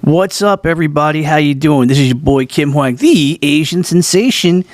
What's up, everybody? How you doing? This is your boy Kim Hoang, the Asian sensation,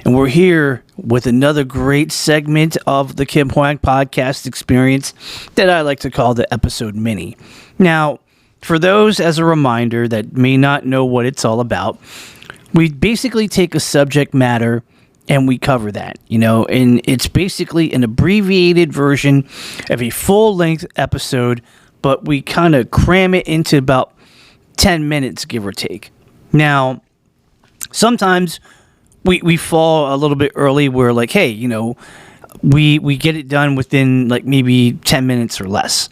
and we're here with another great segment of the Kim Hoang podcast experience that I like to call the episode mini. Now, for those as a reminder that may not know what it's all about, we basically take a subject matter and we cover that, and it's basically an abbreviated version of a full-length episode, but we kind of cram it into about 10 minutes, give or take. Now, sometimes we fall a little bit early. We're like, hey, we get it done within like maybe 10 minutes or less.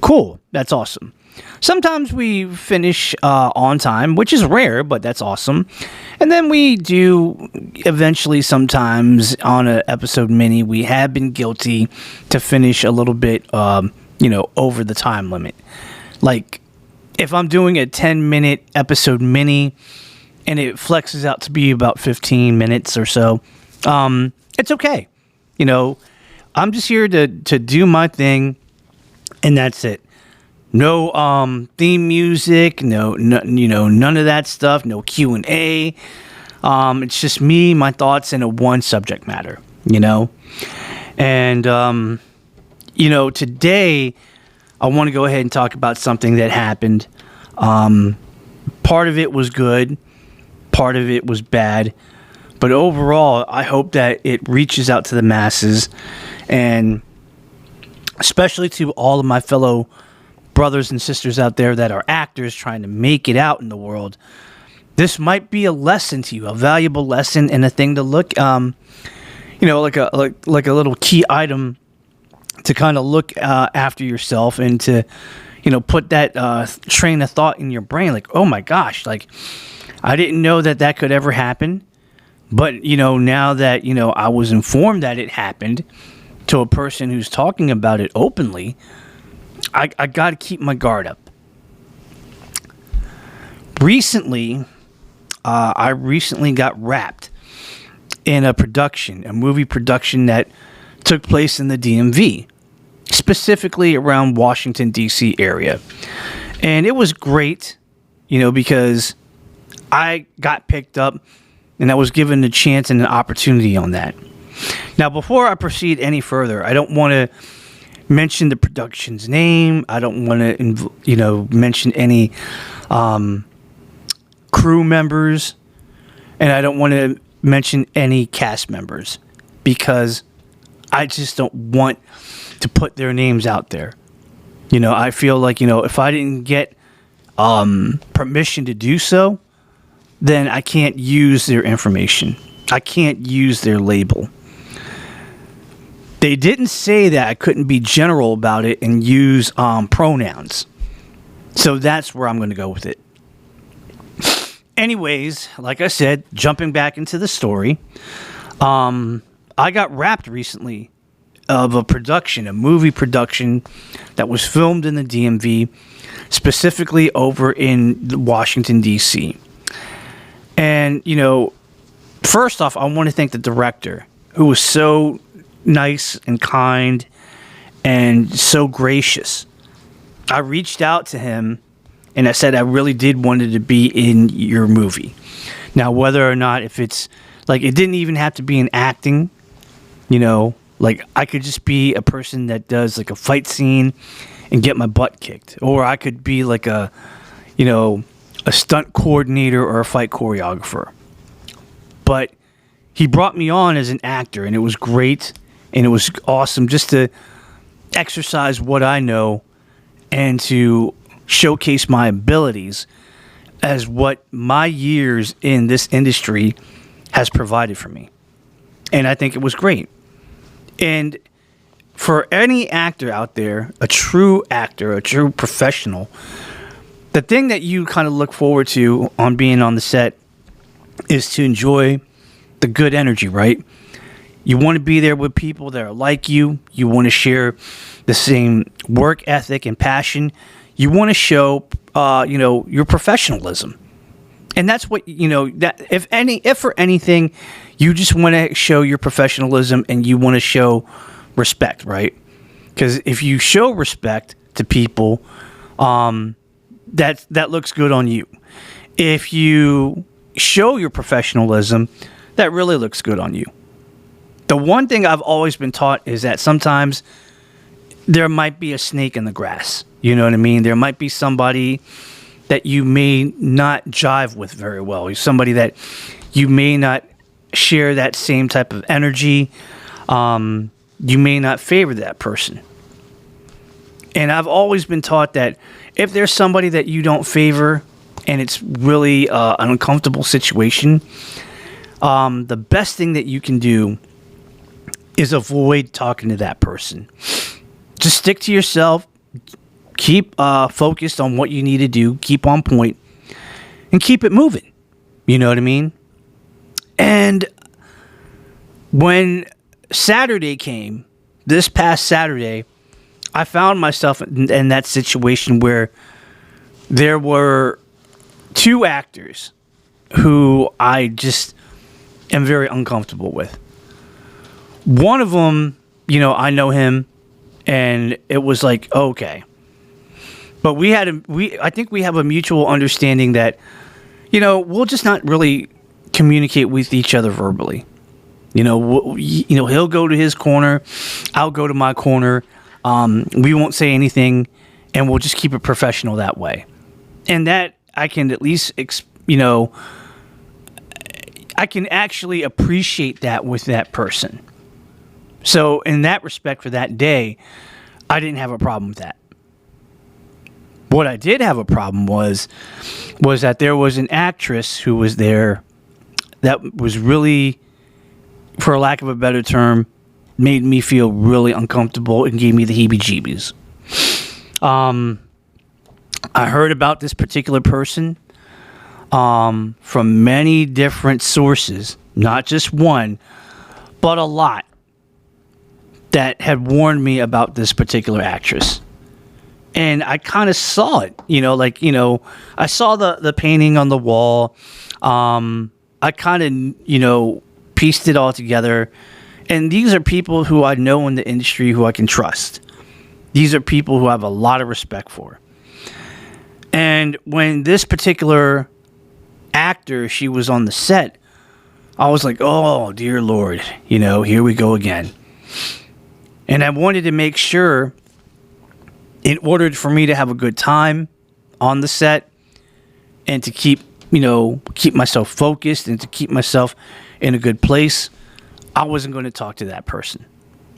Cool. That's awesome. Sometimes we finish on time, which is rare, but that's awesome. And then we do eventually sometimes on an episode mini, we have been guilty to finish a little bit, over the time limit. Like, if I'm doing a 10-minute episode mini and it flexes out to be about 15 minutes or so, it's okay. I'm just here to do my thing, and that's it. No theme music, none of that stuff, no Q&A. It's just me, my thoughts, and a one subject matter, And, today I want to go ahead and talk about something that happened. Part of it was good, part of it was bad, but overall, I hope that it reaches out to the masses, and especially to all of my fellow brothers and sisters out there that are actors trying to make it out in the world. This might be a lesson to you, a valuable lesson, and a thing to look, like a little key item to kind of look after yourself and to, put that train of thought in your brain. Like, oh my gosh, like I didn't know that could ever happen. But, now that, I was informed that it happened to a person who's talking about it openly, I got to keep my guard up. Recently, I got wrapped in a movie production that took place in the DMV, specifically around Washington, D.C. area. And it was great, because I got picked up and I was given a chance and an opportunity on that. Now, before I proceed any further, I don't want to mention the production's name. I don't want to, mention any crew members, and I don't want to mention any cast members because I just don't want to put their names out there. I feel like, if I didn't get permission to do so, then I can't use their information. I can't use their label. They didn't say that I couldn't be general about it and use pronouns. So that's where I'm going to go with it. Anyways, like I said, jumping back into the story, I got wrapped recently of a movie production that was filmed in the DMV, specifically over in Washington, D.C. And, first off, I want to thank the director, who was so nice and kind and so gracious. I reached out to him and I said I really did wanted to be in your movie. Now, whether or not if it's like it didn't even have to be an acting, like I could just be a person that does like a fight scene and get my butt kicked, or I could be like a stunt coordinator or a fight choreographer. But he brought me on as an actor, and it was great. And it was awesome just to exercise what I know and to showcase my abilities as what my years in this industry has provided for me. And I think it was great. And for any actor out there, a true actor, a true professional, the thing that you kind of look forward to on being on the set is to enjoy the good energy, right? You want to be there with people that are like you. You want to share the same work ethic and passion. You want to show, your professionalism. And that's what, that if for anything, you just want to show your professionalism and you want to show respect, right? Because if you show respect to people, that looks good on you. If you show your professionalism, that really looks good on you. The one thing I've always been taught is that sometimes there might be a snake in the grass. You know what I mean? There might be somebody that you may not jive with very well. Somebody that you may not share that same type of energy. You may not favor that person. And I've always been taught that if there's somebody that you don't favor and it's really an uncomfortable situation, the best thing that you can do is avoid talking to that person. Just stick to yourself. Keep focused on what you need to do. Keep on point. And keep it moving. You know what I mean? And when Saturday came, this past Saturday, I found myself in that situation where there were two actors who I just am very uncomfortable with. One of them, I know him, and it was like, okay. But I think we have a mutual understanding that, we'll just not really communicate with each other verbally. He'll go to his corner, I'll go to my corner. We won't say anything, and we'll just keep it professional that way. And that I can at least, I can actually appreciate that with that person. So in that respect, for that day, I didn't have a problem with that. What I did have a problem was that there was an actress who was there that was really, for lack of a better term, made me feel really uncomfortable and gave me the heebie-jeebies. I heard about this particular person from many different sources, not just one, but a lot, that had warned me about this particular actress. And I kind of saw it, I saw the painting on the wall. I kind of, pieced it all together. And these are people who I know in the industry who I can trust. These are people who I have a lot of respect for. And when this particular actor, she was on the set, I was like, oh, dear Lord, here we go again. And I wanted to make sure, in order for me to have a good time on the set and to keep myself focused and to keep myself in a good place, I wasn't going to talk to that person.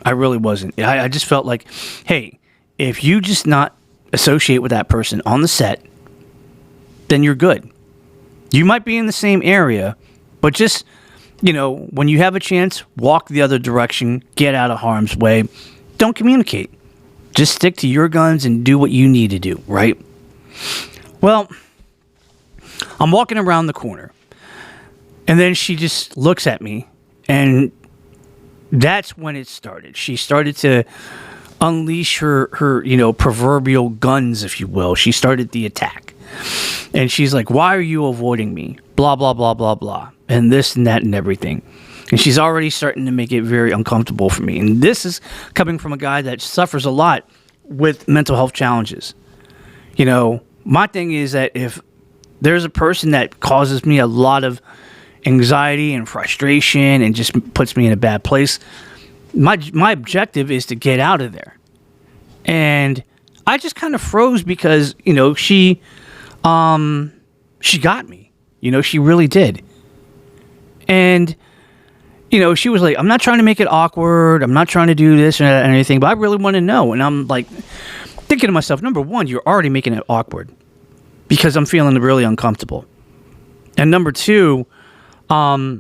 I really wasn't. I just felt like, hey, if you just not associate with that person on the set, then you're good. You might be in the same area, but just, when you have a chance, walk the other direction, get out of harm's way. Don't communicate. Just stick to your guns and do what you need to do, right? Well, I'm walking around the corner, and then she just looks at me, and that's when it started. She started to unleash her proverbial guns, if you will. She started the attack. And she's like, why are you avoiding me? Blah, blah, blah, blah, blah. And this and that and everything. And she's already starting to make it very uncomfortable for me. And this is coming from a guy that suffers a lot with mental health challenges. My thing is that if there's a person that causes me a lot of anxiety and frustration and just puts me in a bad place, my objective is to get out of there. And I just kind of froze because, she got me. She really did. And, she was like, I'm not trying to make it awkward. I'm not trying to do this or anything, but I really want to know. And I'm like thinking to myself, number one, you're already making it awkward because I'm feeling really uncomfortable. And number two, I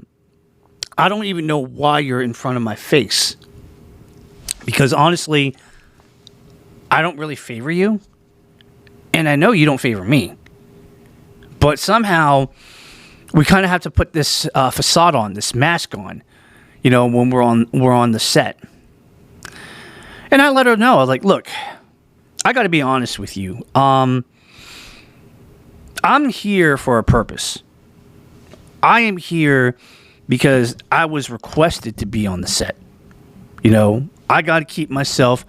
don't even know why you're in front of my face. Because honestly, I don't really favor you. And I know you don't favor me. But somehow, we kind of have to put this facade on, this mask on, when we're on the set. And I let her know. I was like, look, I got to be honest with you. I'm here for a purpose. I am here because I was requested to be on the set. I got to keep myself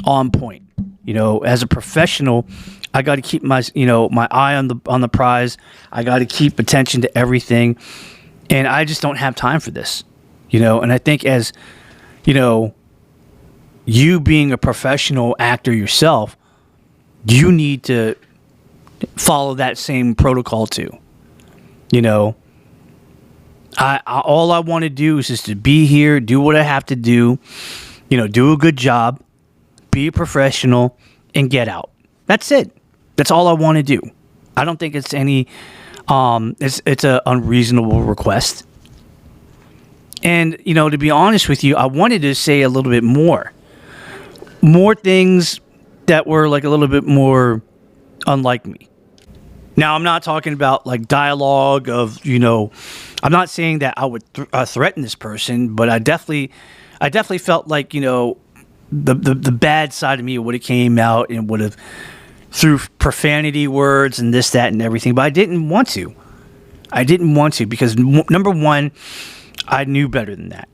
on point. You know, as a professional, I got to keep my my eye on the prize. I got to keep attention to everything, and I just don't have time for this. You know, and I think as you know, you being a professional actor yourself, you need to follow that same protocol too. You know, I all I want to do is just to be here, do what I have to do, you know, do a good job, be a professional, and get out. That's it. That's all I want to do. I don't think it's any it's a unreasonable request. And, you know, to be honest with you, I wanted to say a little bit more things that were like a little bit more unlike me. Now, I'm not talking about like dialogue of, you know, I'm not saying that I would threaten this person, but I definitely felt like, you know, the bad side of me would have came out and would have through profanity words and this, that, and everything. But I didn't want to. Because number one, I knew better than that.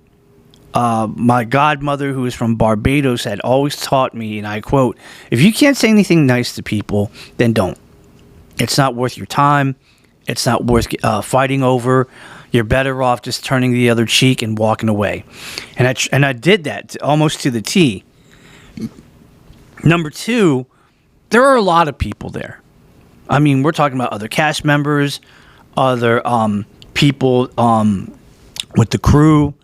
My godmother, who is from Barbados, had always taught me, and I quote, if you can't say anything nice to people, then don't. It's not worth your time. It's not worth fighting over. You're better off just turning the other cheek and walking away. And I did that almost to the T. Number two, there are a lot of people there. I mean, we're talking about other cast members, other people with the crew.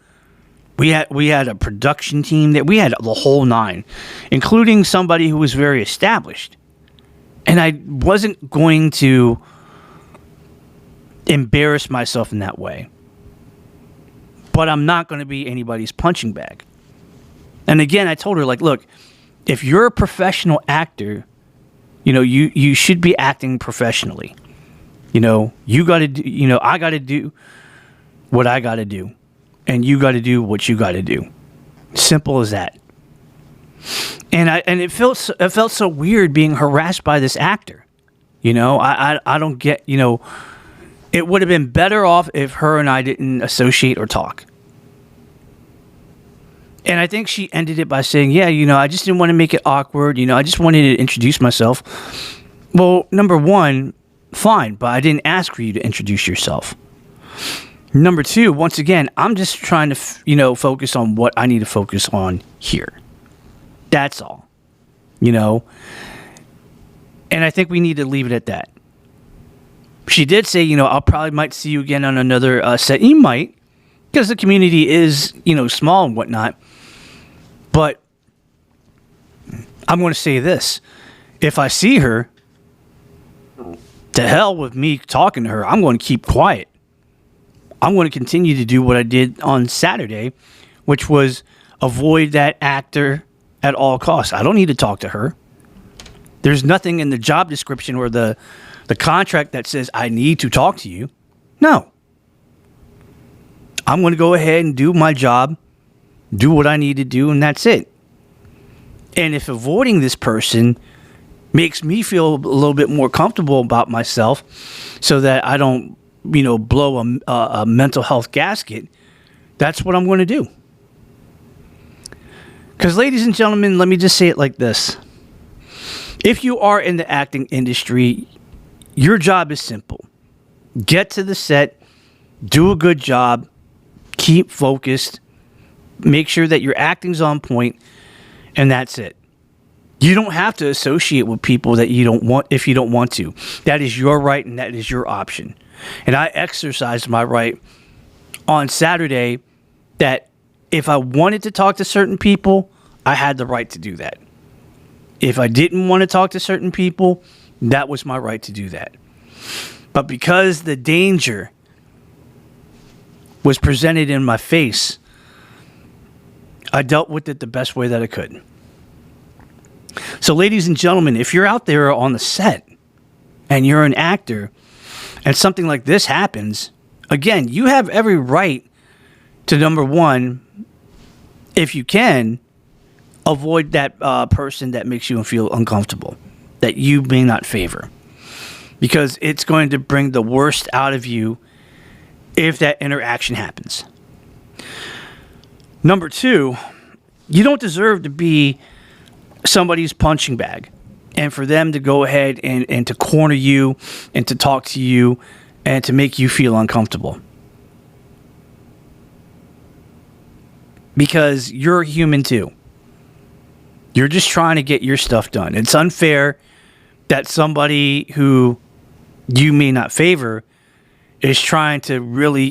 We had a production team that we had the whole nine, including somebody who was very established. And I wasn't going to embarrass myself in that way. But I'm not going to be anybody's punching bag. And again, I told her, like, look, if you're a professional actor, you know, you should be acting professionally. You know, you got to do, you know, I got to do what I got to do. And you got to do what you got to do. Simple as that. And it felt so weird being harassed by this actor. You know, I don't get, you know, it would have been better off if her and I didn't associate or talk. And I think she ended it by saying, yeah, you know, I just didn't want to make it awkward. You know, I just wanted to introduce myself. Well, number one, fine, but I didn't ask for you to introduce yourself. Number two, once again, I'm just trying to, you know, focus on what I need to focus on here. That's all, you know. And I think we need to leave it at that. She did say, you know, I'll probably might see you again on another set. You might, because the community is, you know, small and whatnot. But I'm going to say this. If I see her, to hell with me talking to her. I'm going to keep quiet. I'm going to continue to do what I did on Saturday, which was avoid that actor at all costs. I don't need to talk to her. There's nothing in the job description or the contract that says I need to talk to you. No. I'm going to go ahead and do my job, do what I need to do, and that's it. And if avoiding this person makes me feel a little bit more comfortable about myself so that I don't, you know, blow a mental health gasket, that's what I'm going to do. Because, ladies and gentlemen, let me just say it like this. If you are in the acting industry, your job is simple. Get to the set, do a good job, keep focused, make sure that your acting's on point, and that's it. You don't have to associate with people that you don't want if you don't want to. That is your right and that is your option. And I exercised my right on Saturday that if I wanted to talk to certain people, I had the right to do that. If I didn't want to talk to certain people, that was my right to do that. But because the danger was presented in my face, I dealt with it the best way that I could. So, ladies and gentlemen, if you're out there on the set and you're an actor and something like this happens, again, you have every right to, number one, if you can, avoid that person that makes you feel uncomfortable, that you may not favor. Because it's going to bring the worst out of you if that interaction happens. Number two, you don't deserve to be somebody's punching bag, and for them to go ahead and to corner you and to talk to you and to make you feel uncomfortable. Because you're human too. You're just trying to get your stuff done. It's unfair that somebody who you may not favor is trying to really,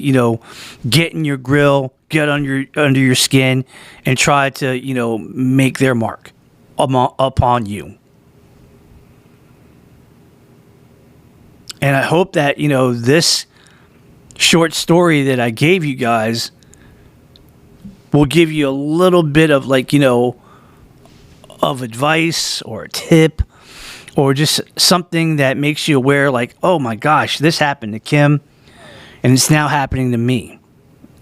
get in your grill, get under your skin, and try to, make their mark upon you. And I hope that, this short story that I gave you guys will give you a little bit of of advice or a tip or just something that makes you aware, oh my gosh, this happened to Kim and it's now happening to me.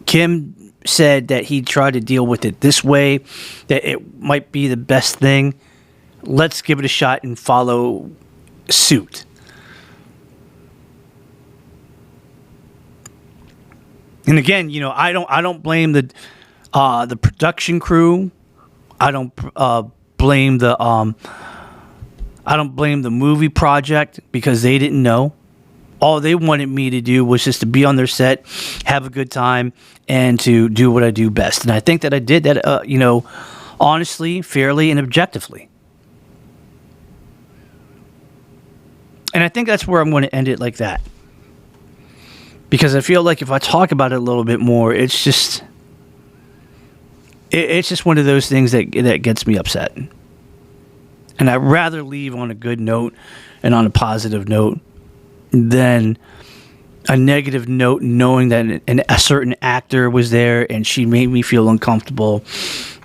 Kim said that he tried to deal with it this way, that it might be the best thing. Let's give it a shot and follow suit. And again, I don't blame the production crew. I don't blame the movie project because they didn't know. All they wanted me to do was just to be on their set, have a good time, and to do what I do best. And I think that I did that, honestly, fairly, and objectively. And I think that's where I'm going to end it like that. Because I feel like if I talk about it a little bit more, it's just one of those things that gets me upset. And I'd rather leave on a good note and on a positive note than a negative note, knowing that a certain actor was there and she made me feel uncomfortable.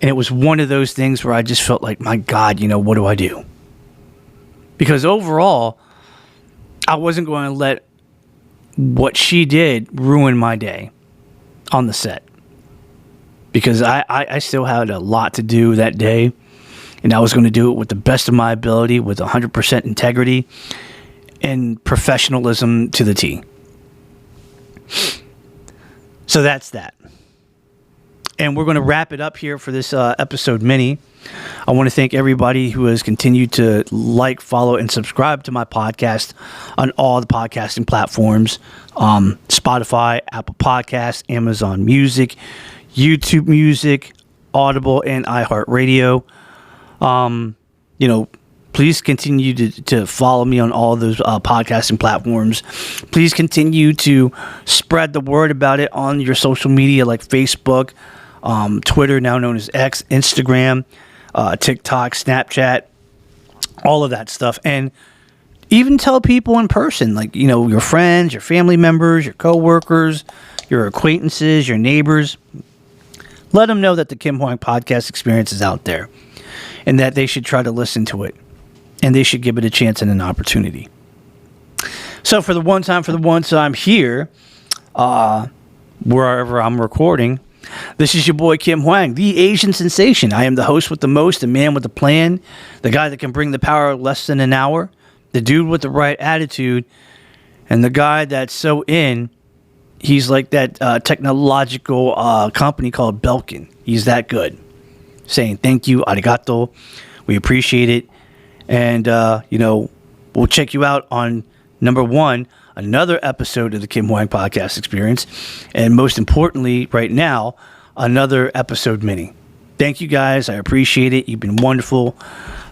And it was one of those things where I just felt like, my God, what do I do? Because overall, I wasn't going to let what she did ruin my day on the set. Because I still had a lot to do that day. And I was going to do it with the best of my ability, with 100% integrity and professionalism to the T. So that's that. And we're going to wrap it up here for this episode mini. I want to thank everybody who has continued to follow, and subscribe to my podcast on all the podcasting platforms. Spotify, Apple Podcasts, Amazon Music, YouTube Music, Audible, and iHeartRadio. Please continue to follow me on all those podcasting platforms. Please continue to spread the word about it on your social media like Facebook, Twitter, now known as X, Instagram, TikTok, Snapchat, all of that stuff. And even tell people in person, your friends, your family members, your coworkers, your acquaintances, your neighbors. Let them know that the Kim Hoang podcast experience is out there and that they should try to listen to it and they should give it a chance and an opportunity. So for the one time here, wherever I'm recording, this is your boy Kim Hoang, the Asian sensation. I am the host with the most, the man with the plan, the guy that can bring the power in less than an hour, the dude with the right attitude, and the guy that's so in, he's like that technological company called Belkin. He's that good. Saying thank you, arigato. We appreciate it. And, we'll check you out on number 1, another episode of the Kim Hoang podcast experience. And most importantly, right now, another episode mini. Thank you guys. I appreciate it. You've been wonderful.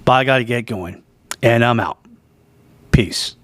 But I got to get going. And I'm out. Peace.